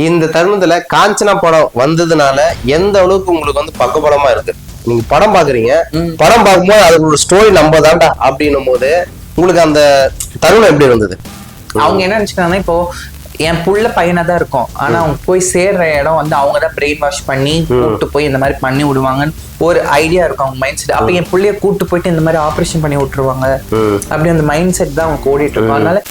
இந்த தருணத்துல காஞ்சனா படம் வந்ததுனால எந்த அளவுக்கு உங்களுக்கு வந்து பக்கபலமா இருக்கு? நீங்க படம் பாக்குறீங்க, படம் பார்க்கும்போது அது ஒரு ஸ்டோரி நம்ம தான்டா அப்படின்னும் போது உங்களுக்கு அந்த தருணம் எப்படி இருந்தது? அவங்க என்ன நினைச்சுக்கிறாங்கன்னா, இப்போ என் புள்ள பையனா தான் இருக்கும், ஆனா அவங்க போய் சேர்ற இடம் வந்து அவங்கதான் பிரெயின் வாஷ் பண்ணி கூட்டு போய் இந்த மாதிரி பண்ணி விடுவாங்கன்னு ஒரு ஐடியா இருக்கும் அவங்க மைண்ட் செட். அப்ப என் புள்ளைய கூட்டு போயிட்டு இந்த மாதிரி ஆபரேஷன் பண்ணி விட்டுருவாங்க அப்படி அந்த மைண்ட் செட் தான் அவங்க ஓடிட்டு இருக்கும். அதனால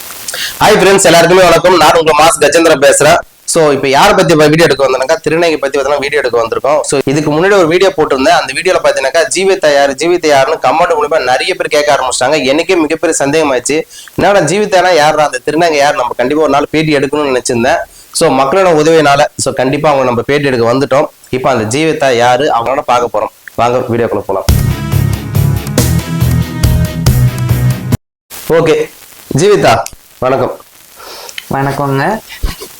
ஹாய் ஃப்ரெண்ட்ஸ், எல்லாருக்குமே வணக்கம். நான் உங்க மாஸ் கஜேந்திரன் பேசுறேன். சோ இப்ப யாரை பத்தி வீடியோ எடுக்க வந்தேனாக்கா, திருநங்கை பத்தி வீடியோ எடுக்க வந்திருக்கோம். சோ இதுக்கு முன்னாடி ஒரு வீடியோ போட்டிருந்தேன். அந்த வீடியோல பாத்தீங்கன்னாக்கா ஜீவிதா யாருன்னு கமெண்ட் மூலமா நிறைய பேர் கேட்க ஆரம்பிச்சிட்டாங்க. எனக்கே மிகப்பெரிய சந்தேகம் ஆயிடுச்சு, என்னடா ஜீவிதானா யாரா, அந்த திருநங்கை யார், நம்ம கண்டிப்பா ஒரு நாள் பேட்டி எடுக்கணும்னு நினைச்சிருந்தேன். சோ மக்களோட உதவினால சோ கண்டிப்பா அவங்க நம்ம பேட்டி எடுக்க வந்துட்டோம். இப்ப அந்த ஜீவிதா யாரு அவங்களோட பார்க்க போறோம். வாங்க வீடியோக்குள்ள போலாம். ஓகே ஜீவிதா, வணக்கம். வணக்கங்க.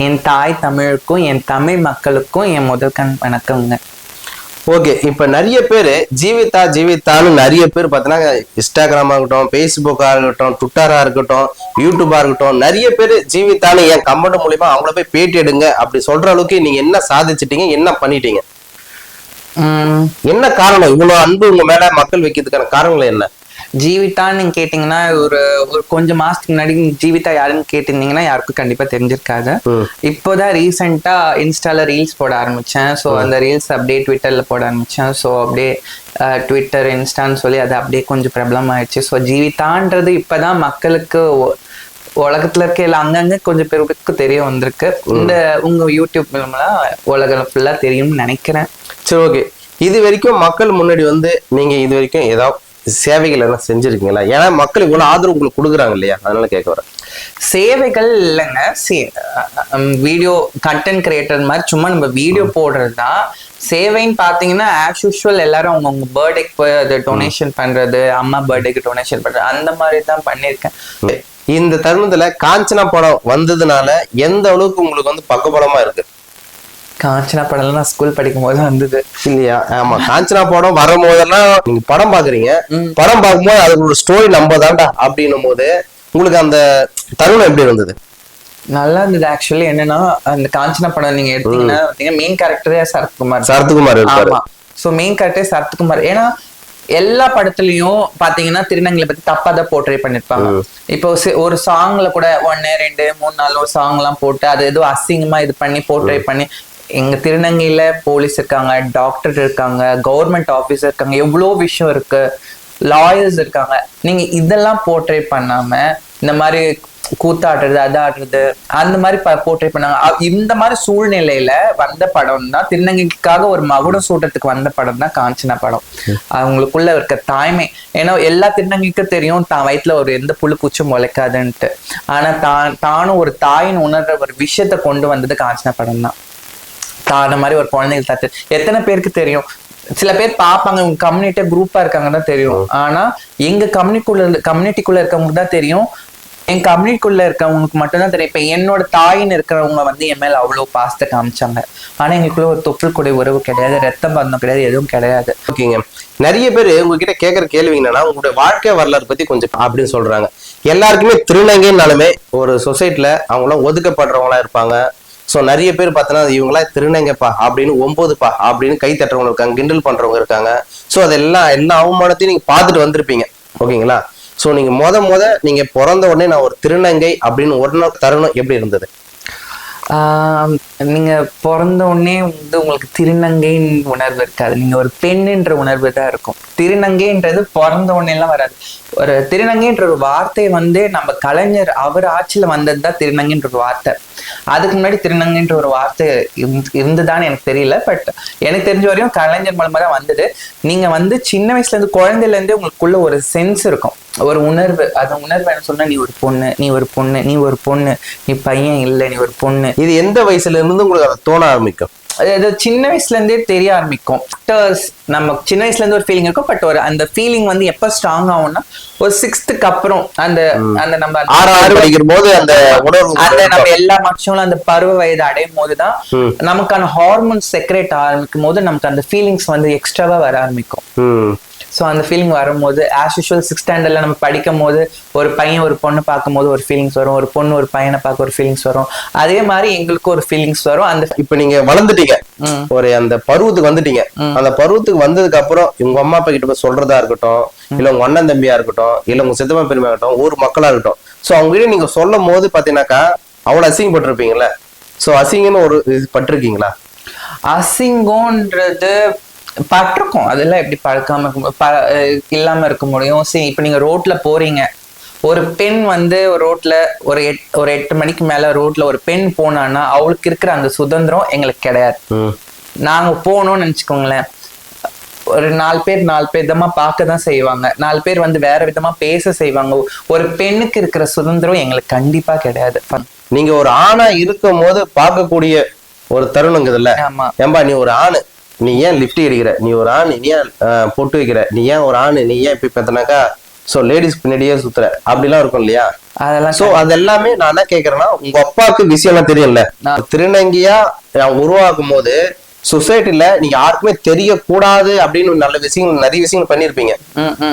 என் தாய் தமிழுக்கும் என் தமிழ் மக்களுக்கும் என் முதல் கண் வணக்கங்க. ஓகே, இப்ப நிறைய பேரு ஜீவிதான்னு நிறைய பேர் பார்த்தீங்கன்னா இன்ஸ்டாகிராமா இருக்கட்டும், பேஸ்புக்கா இருக்கட்டும், ட்விட்டரா இருக்கட்டும், யூடியூபா இருக்கட்டும், நிறைய பேர் ஜீவிதான்னு என் கமெண்ட் மூலியமா அவங்கள போய் பேட்டி எடுங்க அப்படி சொல்ற அளவுக்கு நீங்க என்ன சாதிச்சிட்டீங்க, என்ன பண்ணிட்டீங்க? என்ன காரணம் இவ்வளவு அன்பு உங்க மேல மக்கள் வைக்கிறதுக்கான காரணங்கள் என்ன? ஜீவிதான்னு நீங்க கேட்டீங்கன்னா, ஒரு கொஞ்சம் மாசத்துக்கு முன்னாடி ஜீவிதா யாருன்னு கேட்டிருந்தீங்கன்னா யாருக்கும் கண்டிப்பா தெரிஞ்சிருக்காது. இப்போதான் ரீசெண்டா இன்ஸ்டால ரீல்ஸ் போட ஆரம்பிச்சேன். ஸோ அந்த ரீல்ஸ் அப்படியே ட்விட்டர்ல போட ஆரம்பிச்சேன். ஸோ அப்படியே ட்விட்டர் இன்ஸ்டான்னு சொல்லி அது அப்படியே கொஞ்சம் பிரபலம் ஆயிடுச்சு. ஸோ ஜீவிதான்றது இப்பதான் மக்களுக்கு உலகத்துல இருக்க எல்லாம் அங்கங்க கொஞ்சம் பேருக்கு தெரிய வந்திருக்கு. இந்த உங்க யூடியூப் மூலமெல்லாம் உலகம் ஃபுல்லா தெரியும்னு நினைக்கிறேன். சரி, ஓகே. இது வரைக்கும் மக்கள் முன்னாடி நீங்க இது வரைக்கும் ஏதாவது சேவைகள் எல்லாம் செஞ்சிருக்கீங்களா? ஏன்னா மக்கள் இவ்வளவு ஆதரவு உங்களுக்கு கொடுக்குறாங்க இல்லையா, அதனால கேட்க வரேன். சேவைகள் இல்லைங்க, வீடியோ கண்டென்ட் கிரியேட்டர் மாதிரி சும்மா நம்ம வீடியோ போடுறது தான் சேவைன்னு பாத்தீங்கன்னா. ஆஸ் யூஷுவல் எல்லாரும் அவங்க பர்த்டேக்கு போய் அது டொனேஷன் பண்றது, அம்மா பர்த்டேக்கு டொனேஷன் பண்றது, அந்த மாதிரி தான் பண்ணியிருக்கேன். இந்த தருணத்துல காஞ்சனா படம் வந்ததுனால எந்த அளவுக்கு உங்களுக்கு வந்து பக்கபலமா இருக்கு? காஞ்சனா படம் நான் ஸ்கூல் படிக்கும் போது வந்தது இல்லையா? ஆமா, காஞ்சனா படம் வரும் போதெல்லாம் நீங்க படம் பாக்குறீங்க, படம் பார்க்கும்போது அது ஒரு ஸ்டோரி நம்ம தான்டா அப்படின்னும் போது உங்களுக்கு அந்த தருணம் எப்படி இருந்தது? நல்லா இருந்தது. ஆக்சுவலி என்னன்னா, அந்த காஞ்சனா படம் நீங்க எடுத்தீங்கன்னா மெயின் கேரக்டரே சரத்குமார். ஆமா, சோ மெயின் கேரக்டரே சரத்குமார். ஏன்னா எல்லா படத்துலயும் பாத்தீங்கன்னா திருநங்கைகளை பத்தி தப்பா தான் போர்ட்ரே பண்ணிருப்பாங்க. இப்போ ஒரு சாங்ல கூட 1 2 3 4 ஒரு சாங் எல்லாம் போட்டு அது ஏதோ அசிங்கமா இது பண்ணி போர்ட்ரே பண்ணி. எங்க திருநங்கையில போலீஸ் இருக்காங்க, டாக்டர் இருக்காங்க, கவர்மெண்ட் ஆபீசர் இருக்காங்க, எவ்வளோ விஷயம் இருக்கு, லாயர்ஸ் இருக்காங்க. நீங்க இதெல்லாம் போர்ட்ரே பண்ணாம இந்த மாதிரி கூத்தாடுறது அது ஆடுறது அந்த மாதிரி போர்ட்ரே பண்ணாங்க. இந்த மாதிரி சூழ்நிலையில வந்த படம் தான், திருநங்கைக்காக ஒரு மகுடம் சூட்டத்துக்கு வந்த படம் தான் காஞ்சனா படம். அவங்களுக்குள்ள இருக்க தாய்மை, ஏன்னா எல்லா திருநங்கைக்கும் தெரியும் தான் வயிற்றுல ஒரு எந்த புழு பூச்சும் முளைக்காதுன்ட்டு. ஆனா தானும் ஒரு தாயின் உணர்ற ஒரு விஷயத்த கொண்டு வந்தது காஞ்சனா படம் தான். தான மாதிரி ஒரு குழந்தைகள் தத்து எத்தனை பேருக்கு தெரியும்? சில பேர் பார்ப்பாங்க, உங்க கம்யூனிட்டியா குரூப்பா இருக்காங்கன்னு தான் தெரியும். ஆனா எங்க கம்யூனிட்டிக்குள்ள இருக்கவங்களுக்கு தான் தெரியும், என் கம்யூனிட்டிக்குள்ள இருக்கவங்களுக்கு மட்டும்தான் தெரியும். இப்ப என்னோட தாயின்னு இருக்கிறவங்க என் மேல அவ்வளவு பாசத்தை காமிச்சாங்க. ஆனா எங்களுக்குள்ள ஒரு தொப்புள் கொடை உறவு கிடையாது, ரத்தம் பந்தம் கிடையாது, எதுவும் கிடையாது. ஓகேங்க, நிறைய பேர் உங்ககிட்ட கேட்கற கேள்வி என்னன்னா, உங்களுடைய வாழ்க்கை வரலாறு பத்தி கொஞ்சம் அப்படின்னு சொல்றாங்க. எல்லாருக்குமே திருநங்கைனாலுமே ஒரு சொசைட்டில அவங்களாம் ஒதுக்கப்படுறவங்களா இருப்பாங்க. ஸோ நிறைய பேர் பார்த்தோன்னா இவங்களா திருநங்கைப்பா அப்படின்னு 9பா அப்படின்னு கை தட்டுறவங்க இருக்காங்க, கிண்டல் பண்றவங்க இருக்காங்க. ஸோ அதெல்லாம் எல்லா அவமானத்தையும் நீங்க பார்த்துட்டு வந்திருப்பீங்க, ஓகேங்களா? ஸோ நீங்க நீங்க பிறந்த உடனே நான் ஒரு திருநங்கை அப்படின்னு ஒரு தருணம் எப்படி இருந்தது? நீங்க பிறந்த உடனே உங்களுக்கு திருநங்கைன்னு உணர்வு இருக்காது, நீங்க ஒரு பெண்ணுன்ற உணர்வு தான் இருக்கும். திருநங்கைன்றது பிறந்த உடனே எல்லாம் வராது. ஒரு திருநங்கைன்ற ஒரு வார்த்தை நம்ம கலைஞர் அவர் ஆட்சியில வந்ததுதான் திருநங்கைன்ற ஒரு வார்த்தை. அதுக்கு முன்னாடி திருநங்கைன்ற ஒரு வார்த்தை இருந்துதான்னு எனக்கு தெரியல. பட் எனக்கு தெரிஞ்ச வரையும் கலைஞர் மூலமா தான் வந்தது. நீங்க சின்ன வயசுல இருந்து குழந்தையில இருந்தே உங்களுக்குள்ள ஒரு சென்ஸ் இருக்கும், ஒரு உணர்வு. அந்த உணர்வு என்ன சொன்னா, நீ ஒரு பொண்ணு, நீ ஒரு பொண்ணு, நீ ஒரு பொண்ணு, நீ பையன் இல்லை, நீ ஒரு பொண்ணு. இது எந்த வயசுல இருந்து உங்களுக்கு அதை தோண ஆரம்பிக்கும்? அது சின்ன வயசுல இருந்தே தெரிய ஆரம்பிக்கும். நம்ம சின்ன வயசுல இருந்து ஒரு ஃபீலிங் இருக்கும். பட் அந்த ஃபீலிங் எப்ப ஸ்ட்ராங் ஆகும்னா ஒரு 6th அப்புறம் அந்த நம்ம 6 படிக்கும் போது அந்த நம்ம எல்லா மனுஷங்களும் அந்த பருவ வயது அடையும் போதுதான் நமக்கான ஹார்மோன்ஸ் செக்ரேட் ஆரம்பிக்கும் போது நமக்கு அந்த ஃபீலிங்ஸ் எக்ஸ்ட்ராவா வர ஆரம்பிக்கும். ஸோ அந்த ஃபீலிங் வரும்போது ஆஸ் யூஷுவல் 6th ஸ்டாண்டர்ட்ல நம்ம படிக்கும் போது ஒரு பையன் ஒரு பொண்ணு பார்க்கும்போது ஒரு ஃபீலிங்ஸ் வரும், ஒரு பொண்ணு ஒரு பையனை பார்க்க ஒரு ஃபீலிங்ஸ் வரும். அதே மாதிரி எங்களுக்கு ஒரு ஃபீலிங்ஸ் வரும். அந்த இப்ப நீங்க வளர்ந்துட்டீங்க, ஒரு அந்த பருவத்துக்கு வந்துட்டீங்க. அந்த பருவத்துக்கு வந்ததுக்கு அப்புறம் உங்க அம்மா அப்பா கிட்ட போய் சொல்றதா இருக்கட்டும், இல்ல உங்க அண்ணன் தம்பியா இருக்கட்டும், இல்ல உங்க சித்தப்பா பெருமையா இருக்கட்டும், ஊர் மக்களா இருக்கட்டும், சோ அவங்க கிட்ட நீங்க சொல்லும் போது பாத்தீங்கன்னாக்கா அவ்வளவு அசிங்கப்பட்டிருப்பீங்கல்ல. சோ அசிங்கன்னு ஒரு பட்டிருக்கீங்களா? அசிங்கம்ன்றது பட்டிருக்கும். அதெல்லாம் எப்படி பழக்காம இல்லாம இருக்க முடியும்? சரி, இப்ப நீங்க ரோட்ல போறீங்க, ஒரு பெண் வந்து ரோட்ல ஒரு 8 மணிக்கு மேல ரோட்ல ஒரு பெண் போனான்னா அவளுக்கு இருக்கிற அந்த சுதந்திரம் எங்களுக்கு கிடையாது. நாங்க போனோம்னு நினைச்சுக்கோங்களேன், ஒரு 4 பேர் விதமா பார்க்கதான் செய்வாங்க, 4 பேர் வந்து வேற விதமா பேச செய்வாங்க. ஒரு பெண்ணுக்கு இருக்கிற சுதந்திரம் எங்களுக்கு கண்டிப்பா கிடையாது. நீங்க ஒரு ஆணா இருக்கும் போது பார்க்கக்கூடிய ஒரு தருணங்குதுல்ல, ஏம்பா நீ ஒரு ஆணு, நீ ஏன் லிப்ட் அடிக்கிற, நீ ஒரு ஆண், நீ ஏன் பொட்டு வைக்கிற, நீ ஏன் ஒரு ஆணு, நீ ஏன் இப்ப பார்த்தனாக்கா சோ லேடிஸ் பின்னாடியே சுத்துற, அப்படிலாம் இருக்கும் இல்லையா? அதெல்லாம் சோ அதெல்லாமே நான் என்ன கேக்குறேன்னா, உங்க அப்பாவுக்கு விஷயம் எல்லாம் தெரியும்ல, திருநங்கையா உருவாக்கும் போது சொசைட்டில நீங்க யாருக்குமே தெரியக்கூடாது அப்படின்னு நல்ல விஷயங்கள் நிறைய விஷயங்கள் பண்ணிருப்பீங்க.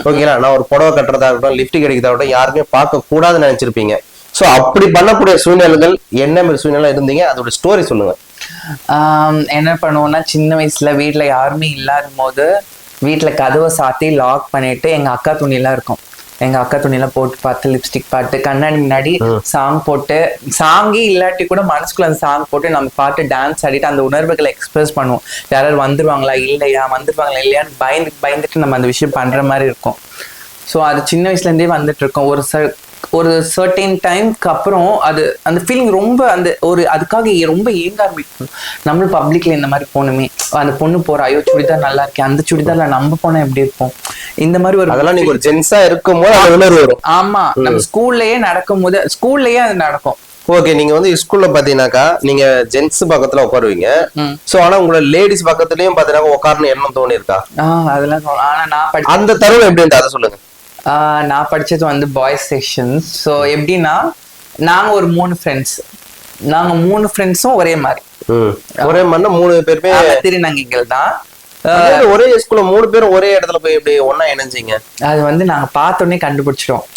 ஓகேங்களா? நான் ஒரு புடவை கட்டுறதா இருக்கட்டும், லிப்ட் கிடைக்கிறதா இருக்கட்டும், யாருமே பார்க்க கூடாதுன்னு நினைச்சிருப்பீங்க. சோ அப்படி பண்ணக்கூடிய சூழ்நிலைகள் என்ன மாதிரி சூழ்நிலை இருந்தீங்க, அதோட ஸ்டோரி சொல்லுங்க. என்ன பண்ணுவோம்னா, சின்ன வயசுல வீட்டுல யாருமே இல்லாத போது வீட்டுல கதவை சாத்தி லாக் பண்ணிட்டு எங்க அக்கா துணியெல்லாம் இருக்கும், எங்க அக்கா துணியெல்லாம் போட்டு பார்த்து லிப்ஸ்டிக் பாட்டு கண்ணாடி முன்னாடி சாங் போட்டு, சாங்கே இல்லாட்டி கூட மனசுக்குள்ள அந்த சாங் போட்டு நம்ம பாட்டு டான்ஸ் ஆடிட்டு அந்த உணர்வுகளை எக்ஸ்பிரஸ் பண்ணுவோம். யாராவது வந்துருவாங்களா இல்லையான்னு பயந்துட்டு நம்ம அந்த விஷயம் பண்ற மாதிரி இருக்கும். ஸோ அது சின்ன வயசுல இருந்தே வந்துட்டு இருக்கோம். ஒரு சர்டைன் டைம்க்கு அப்புறம் அது அந்த ஃபீலிங் ரொம்ப அதுக்காக ரொம்ப ஏங்க ஆரம்பிக்கும். நம்மளும் பப்ளிக்ல இந்த மாதிரி போகணுமே, அந்த பொண்ணு போற, ஐயோ சுடிதார் நல்லா இருக்கேன், அந்த சுடிதார்ல நம்ம போனா எப்படி இருப்போம், இந்த மாதிரி ஒரு அதெல்லாம் நீங்க ஒரு ஜென்ஸா இருக்கும் போது அது உணர்வு வரும். ஆமா, நம்ம ஸ்கூல்லயே நடக்கும் போது ஸ்கூல்லயே அது நடக்கும். ஓகே, நீங்க வந்து ஸ்கூல்ல பாத்தீங்கன்னாக்கா நீங்க ஜென்ஸ் பக்கத்துல உட்காருவீங்க. சோ ஆனா உங்களோட லேடிஸ் பக்கத்துலயும் பாத்தீங்கன்னா உட்காரணும் எண்ணம் தோணி இருக்கா? அதெல்லாம் ஆனா நான் அந்த தருணம் எப்படின்னு அதை சொல்லுங்க. நான் படிச்சது வந்து பாய்ஸ் செக்ஷன். ஸோ எப்படின்னா, நாங்க ஒரு 3 ஃப்ரெண்ட்ஸ், நாங்க 3 ஃப்ரெண்ட்ஸும் ஒரே மாதிரி, ஒரே மாதிரி 3 பேருமே திருநங்கைகள் தான். ஒரே ஸ்கூல்ல 3 பேரும் ஒரே இடத்துல போய் எப்படி ஒன்னா இணைஞ்சீங்க? அது வந்து நாங்க பார்த்தோன்னே கண்டுபிடிச்சிட்டோம்,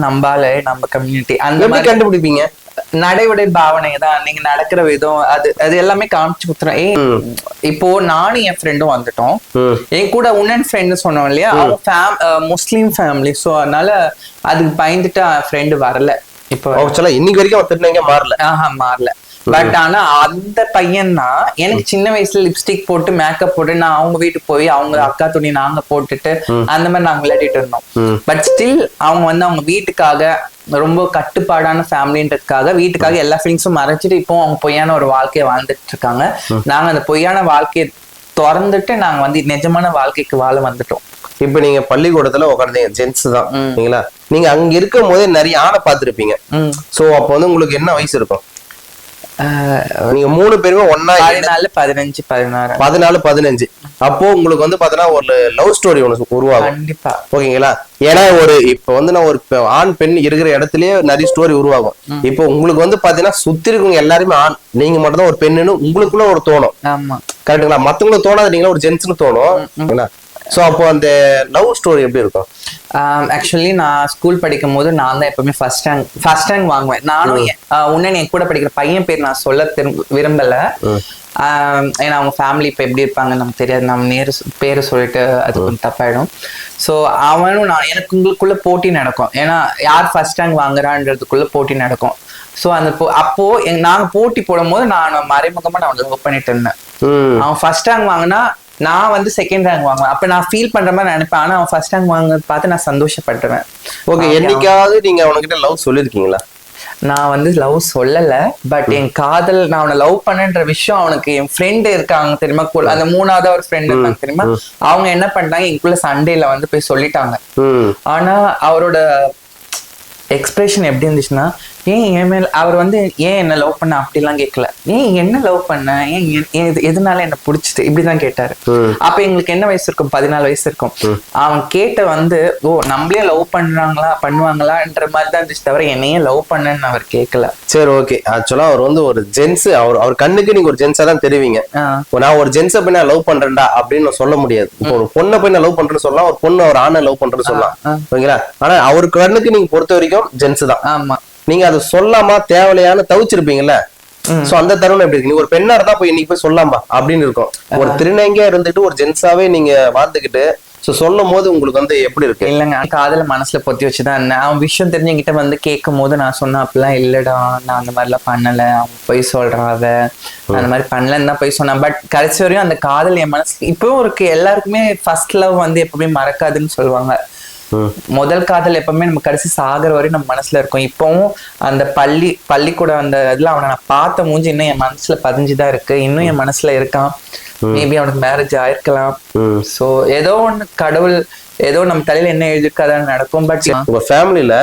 நம்பால நம்ம கம்யூனிட்டி. அந்த மாதிரி கண்டுபிடிப்பீங்க? நடைமுறை பாவனை தான், நீங்க நடக்கிற விதம், அது எல்லாமே காமிச்சு குத்துறோம். இப்போ நானும் என் ஃப்ரெண்டும் வந்துட்டோம், என் கூட உன்னன் ஃப்ரெண்டு சொன்னோம் இல்லையா, அவங்க முஸ்லீம் ஃபேமிலி. ஸோ அதனால அதுக்கு பயந்துட்டு ஃப்ரெண்டு வரல. இப்போ இன்னைக்கு வரைக்கும் திருநங்க மாறல. மாறல. பட் ஆனா அந்த பையன் தான் எனக்கு சின்ன வயசுல லிப்ஸ்டிக் போட்டு மேக்கப் போட்டு நான் அவங்க வீட்டுக்கு போய் அவங்க அக்கா துணி நாங்க போட்டுட்டு அந்த மாதிரி நாங்க விளையாடிட்டு இருந்தோம். பட் ஸ்டில் அவங்க வந்து அவங்க வீட்டுக்காக ரொம்ப கட்டுப்பாடான ஃபேமிலின்றதுக்காக வீட்டுக்காக எல்லா ஃபீலிங்ஸும் மறைச்சிட்டு இப்போ அவங்க பொய்யான ஒரு வாழ்க்கையை வாழ்ந்துட்டு இருக்காங்க. நாங்க அந்த பொய்யான வாழ்க்கையை திறந்துட்டு நாங்க வந்து நிஜமான வாழ்க்கைக்கு வாழ வந்துட்டோம். இப்ப நீங்க பள்ளிக்கூடத்துல உட்கார்ந்தீங்க, ஜென்ஸ் தான் நீங்களா? நீங்க அங்க இருக்கும் போதே நிறைய ஆணை பார்த்திருப்பீங்க. சோ அப்ப வந்து உங்களுக்கு என்ன வயசு இருக்கும்? நீங்க 3 பேருமே ஒன்னா 14, 15, 16, 14, 15. அப்போ உங்களுக்கு வந்து பாத்தீங்கன்னா ஒரு லவ் ஸ்டோரி ஒண்ணு உருவாகும் கண்டிப்பா. ஓகேங்களா? ஏன்னா இப்ப வந்து நான் ஒரு ஆண் பெண் இருக்கிற இடத்துலயே நிறைய ஸ்டோரி உருவாகும். இப்போ உங்களுக்கு வந்து பாத்தீங்கன்னா சுத்தி இருக்கவங்க எல்லாருமே ஆண், நீங்க மட்டும் தான் ஒரு பெண்ணுன்னு உங்களுக்குள்ள ஒரு தோணும். ஆமா, கரெக்டுங்களா? மத்தவங்களுக்கு தோணாது, நீங்களா ஒரு ஜென்ஸ்னு தோணும். சோ அப்போ அந்த லவ் ஸ்டோரி எப்படி இருக்கும்? ஆக்சுவலி நான் ஸ்கூல் படிக்கும் போது நான் தான் எப்பவுமே ஃபர்ஸ்ட் ரேங்க் வாங்குவேன். நானும் உன்னன் என் கூட படிக்கிற பையன் பேர் நான் சொல்ல விரும்பல, ஏன்னா அவங்க ஃபேமிலி இப்போ எப்படி இருப்பாங்கன்னு நமக்கு தெரியாது, நம்ம பேரை சொல்லிட்டு அது கொஞ்சம் தப்பாயிடும். ஸோ அவனும் எனக்கு உங்களுக்குள்ள போட்டி நடக்கும், ஏன்னா யார் ஃபர்ஸ்ட் ரேங்க் வாங்குறான்றதுக்குள்ள போட்டி நடக்கும். ஸோ அந்த அப்போ நாங்கள் போட்டி போடும் போது நான் மறைமுகமா நான் லவ் பண்ணிட்டு இருந்தேன். அவன் ஃபர்ஸ்ட் ரேங்க் வாங்கினா நான் வந்து செகண்ட் ரேங்க் வாங்குவேன். அப்ப நான் ஃபீல் பண்ற மாதிரி நினைப்பேன், ஆனா அவன் ஃபர்ஸ்ட் ரேங்க் வாங்க பார்த்து நான் சந்தோஷப்பட்டுருவேன். ஓகே, என்னைக்காவது நீங்க அவன்கிட்ட லவ் சொல்லிருக்கீங்களா? நான் வந்து லவ் சொல்லல, பட் என் காதல், நான் அவனை லவ் பண்ணன்ற விஷயம் அவனுக்கு என் ஃப்ரெண்டு இருக்காங்க தெரியுமா, அந்த 3வது ஒரு ஃப்ரெண்டு இருக்காங்க தெரியுமா, அவங்க என்ன பண்ணிட்டாங்க, எங்களுக்குள்ள சண்டேல வந்து போய் சொல்லிட்டாங்க. ஆனா அவரோட எக்ஸ்பிரஷன் எப்படி இருந்துச்சுன்னா, ஏன் என் மேல அவர் வந்து ஏன் என்ன லவ் பண்ண அப்படிலாம் கேட்கல, ஏன் என்ன லவ் பண்ண, ஏன் எதனால என்ன பிடிச்சிட்டு இப்படிதான் கேட்டாரு. அப்ப எங்களுக்கு என்ன வயசு இருக்கும், 14 வயசு இருக்கும். அவன் கேட்ட வந்து ஓ நம்மளே லவ் பண்ணுவாங்களான்ற மாதிரி தான் இருந்துச்சு, தவிர என்னையே லவ் பண்ணன்னு அவர் கேட்கல. சரி ஓகே. ஆக்சுவலா அவர் வந்து ஒரு ஜென்ஸ், அவர் கண்ணுக்கு நீங்க ஒரு ஜென்ஸா தான் தெரிவிங்க. நான் ஒரு ஜென்ஸை போய் நான் லவ் பண்றேன்டா அப்படின்னு சொல்ல முடியாது. இப்போ ஒரு பொண்ணை போய் நான் லவ் பண்றேன்னு சொல்லலாம், ஒரு பொண்ணு ஒரு ஆணை லவ் பண்றேன்னு சொல்லலாம், ஓகேங்களா? ஆனா அவருக்கு கண்ணுக்கு நீங்க பொறுத்த வரைக்கும் ஜென்ஸ் தான். ஆமா. நீங்க அதை சொல்லாம தேவையான தவிச்சிருப்பீங்கல்ல. சோ அந்த தருணம் எப்படி இருக்கு? நீ ஒரு பெண்ணா இருந்தா போய் இன்னைக்கு போய் சொல்லாம்பா அப்படின்னு இருக்கும். ஒரு திருநங்கையா இருந்துட்டு ஒரு ஜென்ஸாவே நீங்க வாழ்ந்துகிட்டு சொல்லும் போது உங்களுக்கு வந்து எப்படி இருக்கு? இல்லைங்க, காதல மனசுல பொத்தி வச்சுதான் இருந்தேன். அவன் விஷயம் தெரிஞ்சு என்கிட்ட வந்து கேட்கும் போது நான் சொன்னேன் அப்படிலாம் இல்லடா, நான் அந்த மாதிரிலாம் பண்ணல, அவன் போய் சொல்றான், அந்த மாதிரி பண்ணலன்னு தான் போய் சொன்னான். பட் கடைசி வரையும் அந்த காதல் என் மனசுக்கு இப்பவும் இருக்கு. எல்லாருக்குமே ஃபர்ஸ்ட் லவ் வந்து எப்பவுமே மறக்காதுன்னு சொல்லுவாங்க. முதல் காதல் எப்பவுமே நம்ம கடைசி சாகர வரையும் நம்ம மனசுல இருக்கும். இப்பவும் அந்த பள்ளிக்கூட அந்த இதுல அவனை நான் பார்த்த மூஞ்சி இன்னும் என் மனசுல பதிஞ்சுதான் இருக்கு, இன்னும் என் மனசுல இருக்கான். மேபி அவனுக்கு மேரேஜ் ஆயிருக்கலாம். சோ ஏதோ ஒண்ணு கடவுள் ஏதோ நம்ம தலையில என்ன எழுதிருக்காதான் நடக்கும். பட் உங்க ஃபேமிலில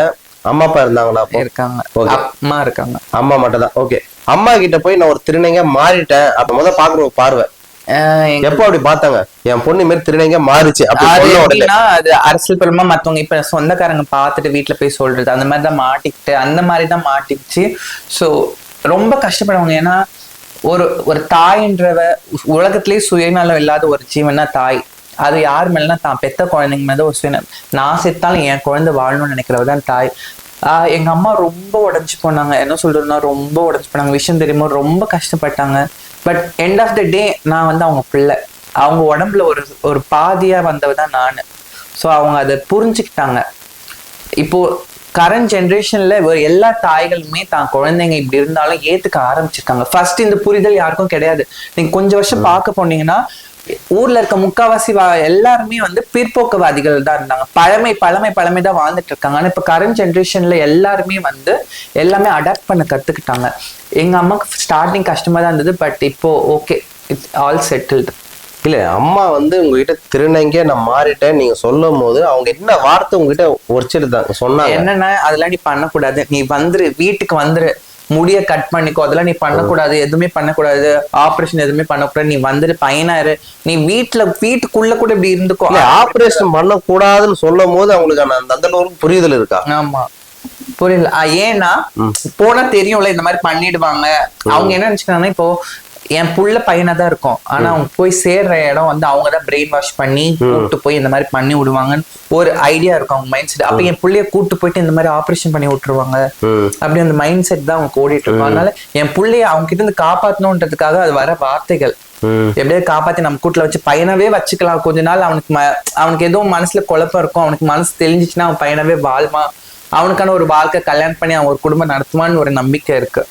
அம்மா அப்பா இருந்தாங்களா? இருக்காங்க, அம்மா இருக்காங்க. அம்மா மட்டும் தான். ஓகே. அம்மா கிட்ட போய் நான் ஒரு திருநங்கையா மாறிட்டேன் அப்ப முதல் பாக்குற பார்வை எப்ப அப்படி பார்த்தாங்க? என் பொண்ணு மாரி திருநங்கையா மாறிச்சு அப்படின்னா அது அரசியல் பலமா மத்தவங்க இப்ப சொந்தக்காரங்க பார்த்துட்டு வீட்டுல போய் சொல்றது அந்த மாதிரிதான் மாட்டிக்கிட்டு அந்த மாதிரிதான் மாட்டிச்சு. சோ ரொம்ப கஷ்டப்படுவாங்க. ஏன்னா ஒரு தாயின்றவ உலகத்திலேயே சுயநலம் இல்லாத ஒரு ஜீவனா தாய். அது யார் மேலனா தான் பெத்த குழந்தைங்க மேல ஒரு சுயநலம். நான் செத்தாலும் என் குழந்தை வாழணும்னு நினைக்கிறவதான் தாய். எங்க அம்மா ரொம்ப உடஞ்சு போனாங்க. என்ன சொல்றதுன்னா ரொம்ப உடஞ்சு போனாங்க. விஷயம் தெரியுமோ ரொம்ப கஷ்டப்பட்டாங்க. பட் எண்ட் ஆஃப் த டே நான் வந்து அவங்க பிள்ளை, அவங்க உடம்புல ஒரு பாதியா வந்தவதான் நானு. ஸோ அவங்க அதை புரிஞ்சுக்கிட்டாங்க. இப்போ கரண்ட் ஜென்ரேஷன்ல எல்லா தாய்களுமே தான் குழந்தைங்க இப்படி இருந்தாலும் ஏத்துக்க ஆரம்பிச்சிருக்காங்க. ஃபர்ஸ்ட் இந்த புரிதல் யாருக்கும் கிடையாது. நீங்க கொஞ்சம் வருஷம் பார்க்க போனீங்கன்னா ஊர்ல இருக்க முக்காவாசி எல்லாருமே வந்து பிற்போக்குவாதிகள் தான் இருந்தாங்க. பழமை தான் வாழ்ந்துட்டு இருக்காங்க. ஆனா இப்ப கரண்ட் ஜென்ரேஷன்ல எல்லாருமே வந்து எல்லாமே அடாப்ட் பண்ண கத்துக்கிட்டாங்க. எங்க அம்மாக்கு ஸ்டார்டிங் கஷ்டமா தான் இருந்தது. பட் இப்போ ஓகே, இட்ஸ் ஆல் செட்டில்டு. இல்ல அம்மா வந்து உங்ககிட்ட திருநங்கையா நான் மாறிட்டேன் நீங்க சொல்லும் போது அவங்க என்ன வார்த்தை உங்ககிட்ட உரைச்சிருந்தாங்க சொன்னாங்க? என்னன்னா அதெல்லாம் நீ பண்ணக்கூடாது, நீ வந்துரு, வீட்டுக்கு வந்துரு, முடிய கட் பண்ணிக்கோ, அதெல்லாம் நீ பண்ணக்கூடாது, எதுவுமே பண்ணக்கூடாது, ஆபரேஷன் எதுவுமே பண்ணக்கூடாது, நீ வந்துட்டு பையனாரு, நீ வீட்டுக்குள்ள கூட இப்படி இருந்துக்கோ. ஆபரேஷன் பண்ணக்கூடாதுன்னு சொல்லும் போது அவங்களுக்கு அந்த ஒரு புரிதல் இருக்கா? ஆமா, புரியல. ஏன்னா போனா தெரியும்ல இந்த மாதிரி பண்ணிடுவாங்க. அவங்க என்ன நினைச்சுக்கிறாங்கன்னா இப்போ என் புள்ள பையனா தான் இருக்கும், ஆனா அவங்க போய் சேர்ற இடம் வந்து அவங்கதான் பிரெயின் வாஷ் பண்ணி கூட்டு போய் இந்த மாதிரி பண்ணி விடுவாங்கன்னு ஒரு ஐடியா இருக்கும் அவங்க மைண்ட் செட். அப்ப என் புள்ளைய கூட்டு போயிட்டு இந்த மாதிரி ஆபரேஷன் பண்ணி விட்டுருவாங்க அப்படி அந்த மைண்ட் செட் தான் அவங்க ஓடிட்டு இருக்கும். அதனால என் புள்ளைய அவங்க கிட்ட இருந்து காப்பாத்தணும்ன்றதுக்காக அது வர வார்த்தைகள் எப்படியாவது காப்பாத்தி நம்ம கூட்டுல வச்சு பையனவே வச்சுக்கலாம் கொஞ்ச நாள். அவனுக்கு ஏதோ மனசுல குழப்பம் இருக்கும், அவனுக்கு மனசு தெரிஞ்சிச்சுன்னா அவன் பையனவே வாழ்வான், அவனுக்கான ஒரு வாழ்க்கை கல்யாணம் பண்ணி அவன் ஒரு குடும்பம் நடத்துவான்னு ஒரு நம்பிக்கை இருக்கு.